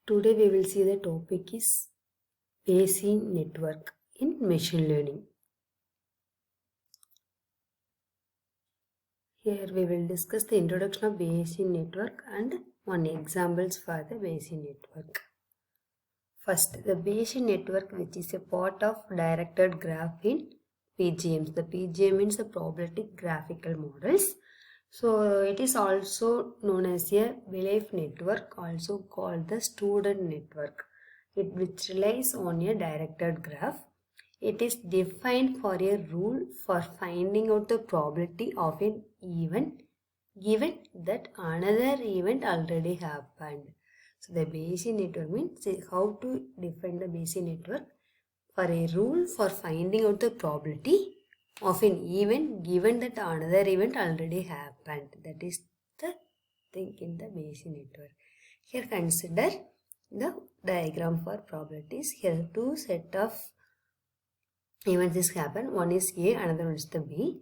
Today we will see the topic is Bayesian network in machine learning. Here we will discuss the introduction of Bayesian network and one examples for the Bayesian network. First, the Bayesian network, which is a part of directed graph in PGMs. The PGM means the probabilistic graphical models. So it is also known as a belief network, also called the student network, which relies on a directed graph. It is defined for a rule for finding out the probability of an event given that another event already happened. So the Bayesian network means how to define the Bayesian network for a rule for finding out the probability of an event given that another event already happened. That is the thing in the Bayesian network. Here consider the diagram for probabilities. Here two set of events is happen. One is A, another one is the B.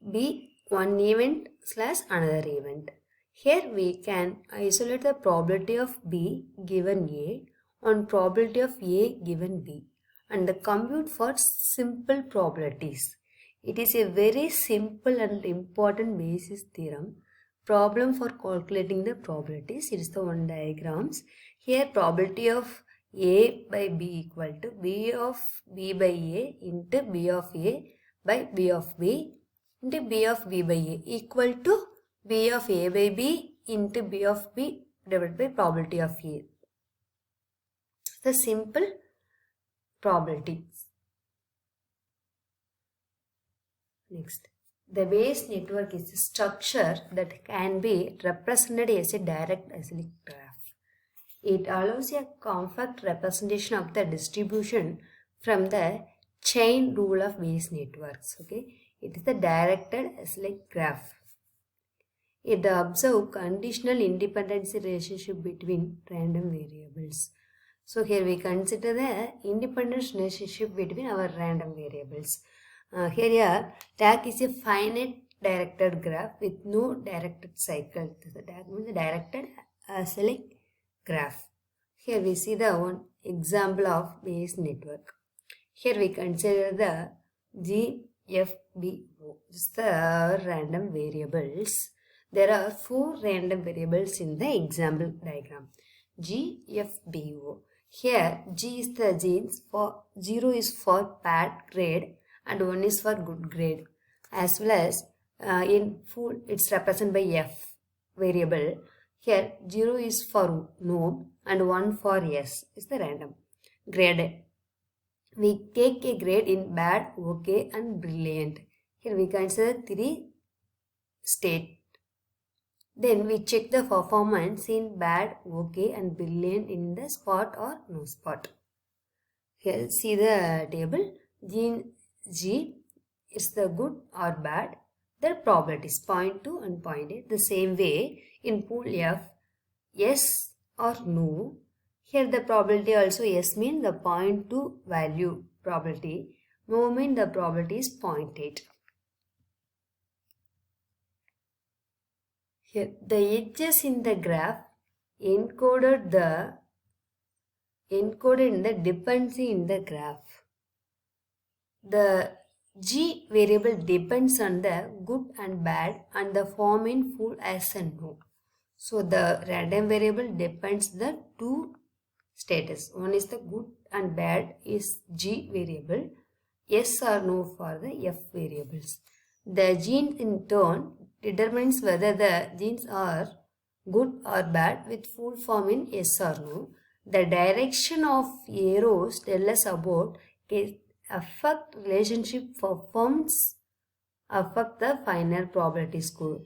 B, one event slash another event. Here we can isolate the probability of B given A on probability of A given B and compute for simple probabilities. It is a very simple and important Bayes' theorem problem for calculating the probabilities. It is the one diagrams. Here probability of A by B equal to B of B by A into B of A by B of B into B of B by A equal to B of A by B into B of B divided by probability of A. The simple probabilities. Next, the Bayes network is a structure that can be represented as a direct acyclic graph. It allows a compact representation of the distribution from the chain rule of Bayes networks. Okay, it is the directed acyclic graph. It observes conditional independence relationship between random variables. So here we consider the independence relationship between our random variables. Here tag is a finite directed graph with no directed cycle. The tag means the directed acyclic graph. Here we see the one example of Bayes network. Here we consider the GFBO. This is the random variables. There are 4 random variables in the example diagram. GFBO. Here G is the genes, for 0 is for bad grade and 1 is for good grade, as well as in full it's represented by F variable. Here 0 is for no and 1 for yes is the random grade. We take a grade in bad, okay and brilliant. Here we consider 3 state. Then we check the performance in bad, okay and brilliant in the spot or no spot. Here see the table. Gene G is the good or bad. The probabilities 0.2 and 0.8. The same way in pool F, yes or no. Here the probability also yes mean the 0.2 value probability. No mean the probability is 0.8. Here the edges in the graph encoded in the dependency in the graph. The G variable depends on the good and bad and the form in full yes and no. So the random variable depends the 2 status. One is the good and bad is G variable. Yes or no for the F variables. The gene in turn determines whether the genes are good or bad with full form in yes or no. The direction of arrows tell us about affect relationship performs affect the final probability score.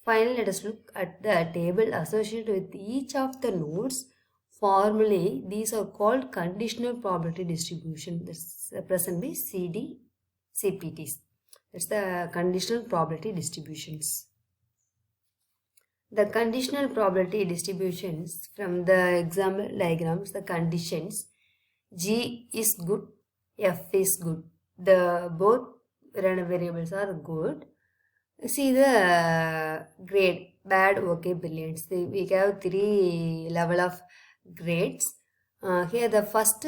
Finally, let us look at the table associated with each of the nodes. Formally, these are called conditional probability distribution. This is represented by CPTs. That's the conditional probability distributions. The conditional probability distributions from the example diagrams, the conditions G is good, F is good. The both random variables are good. See the grade bad, okay, brilliant. We have 3 level of grades. Here the first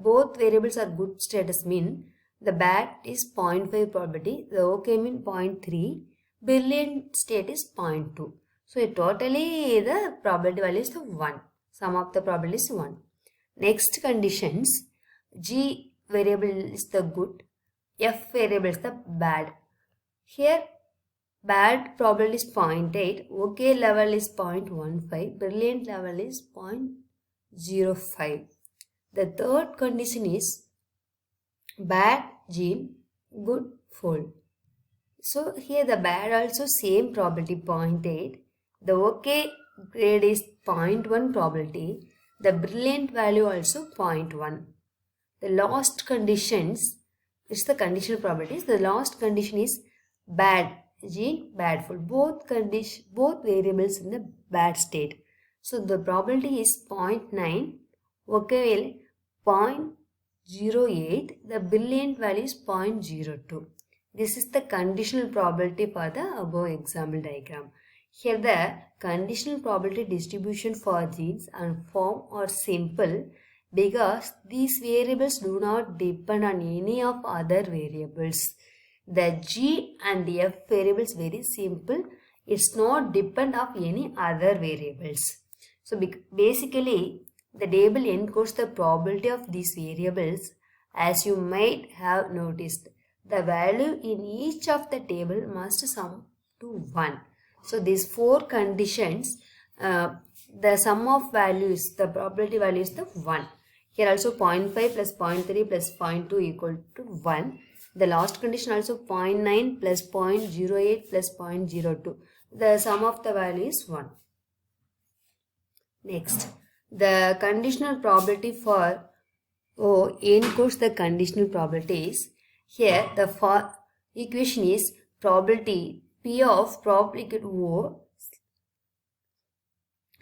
both variables are good status mean the bad is 0.5 probability, the okay mean 0.3, brilliant state is 0.2. So totally the probability value is the 1. Sum of the probability is 1. Next conditions, G variable is the good, F variable is the bad. Here bad probability is 0.8, okay level is 0.15, brilliant level is 0.05. The third condition is bad gene, good fold. So here the bad also same probability 0.8, the okay grade is 0.1 probability, the brilliant value also 0.1. The last conditions is the conditional probabilities. The last condition is bad gene, bad fold. Both variables in the bad state. So the probability is 0.9, okay value 0.08, the brilliant value is 0.02. This is the conditional probability for the above example diagram. Here the conditional probability distribution for genes and form are simple because these variables do not depend on any of other variables. The G and the F variables very simple. It's not depend of any other variables. So basically the table encodes the probability of these variables. As you might have noticed, the value in each of the table must sum to 1. So these 4 conditions, the sum of values, the probability value is the 1. Here also 0.5 plus 0.3 plus 0.2 equal to 1. The last condition also 0.9 plus 0.08 plus 0.02. The sum of the value is 1. Next, the conditional probability for O encodes the conditional probabilities. Here the equation is probability P of probability O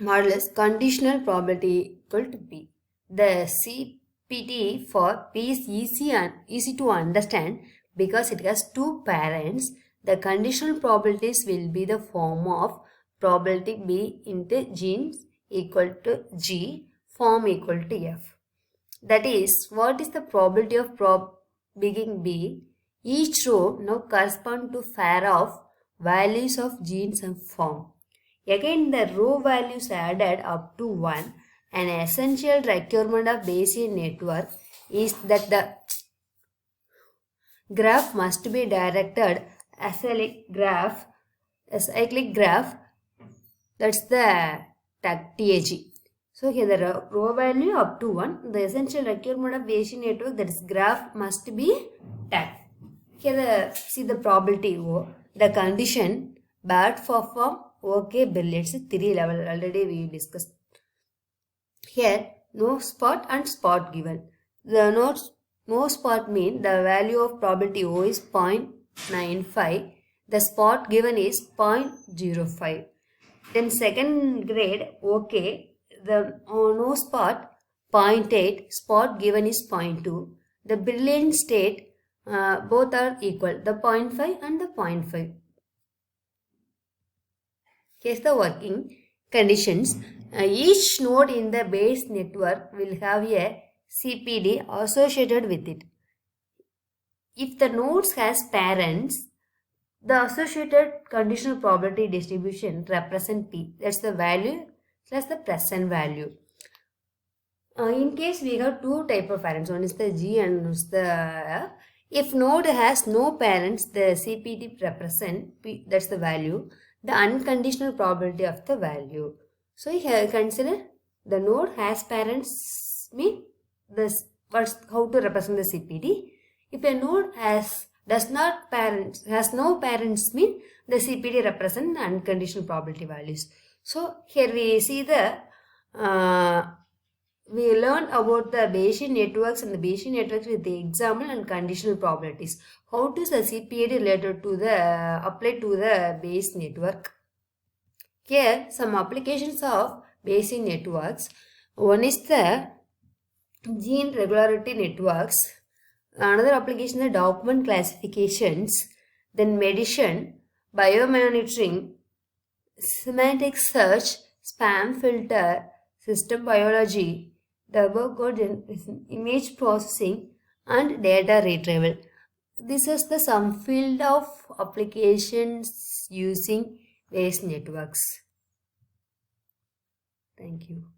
modulus conditional probability equal to P. The CPT for P is easy to understand because it has 2 parents. The conditional probabilities will be the form of probability B into genes equal to G, form equal to F. That is, what is the probability of being B? Each row now correspond to pair of values of genes and form. Again, the row values added up to 1. An essential requirement of Bayesian network is that the graph must be directed as a cyclic graph. That's the TAG. So here the row value up to 1. The essential requirement of Bayesian network, that is graph, must be TAG. Here see the probability O. The condition bad for form, okay, brilliant. It's 3 level. Already we discussed. Here no spot and spot given. The no spot mean the value of probability O is 0.95. The spot given is 0.05. Then second grade, okay, the no spot 0.8, spot given is 0.2. The brilliant state, both are equal, the 0.5 and the 0.5. Here's the working conditions. Each node in the Bayes network will have a CPD associated with it. If the nodes has parents, the associated conditional probability distribution represent P. That's the value plus the present value. In case we have 2 type of parents, one is the G and one is the F. If node has no parents, the CPD represent P, that's the value, the unconditional probability of the value. So here consider the node has parents mean this, how to represent the CPD. If a node has no parents mean the CPD represent the unconditional probability values. So here we see the we learned about the Bayesian networks and the Bayesian networks with the example and conditional probabilities. How does the CPD related to the apply to the Bayes network? Here some applications of Bayesian networks. One is the gene regularity networks. Another application is the document classifications. Then medicine, biomonitoring, semantic search, spam filter, system biology, debug code image processing, and data retrieval. This is the some field of applications using Bayes networks. Thank you.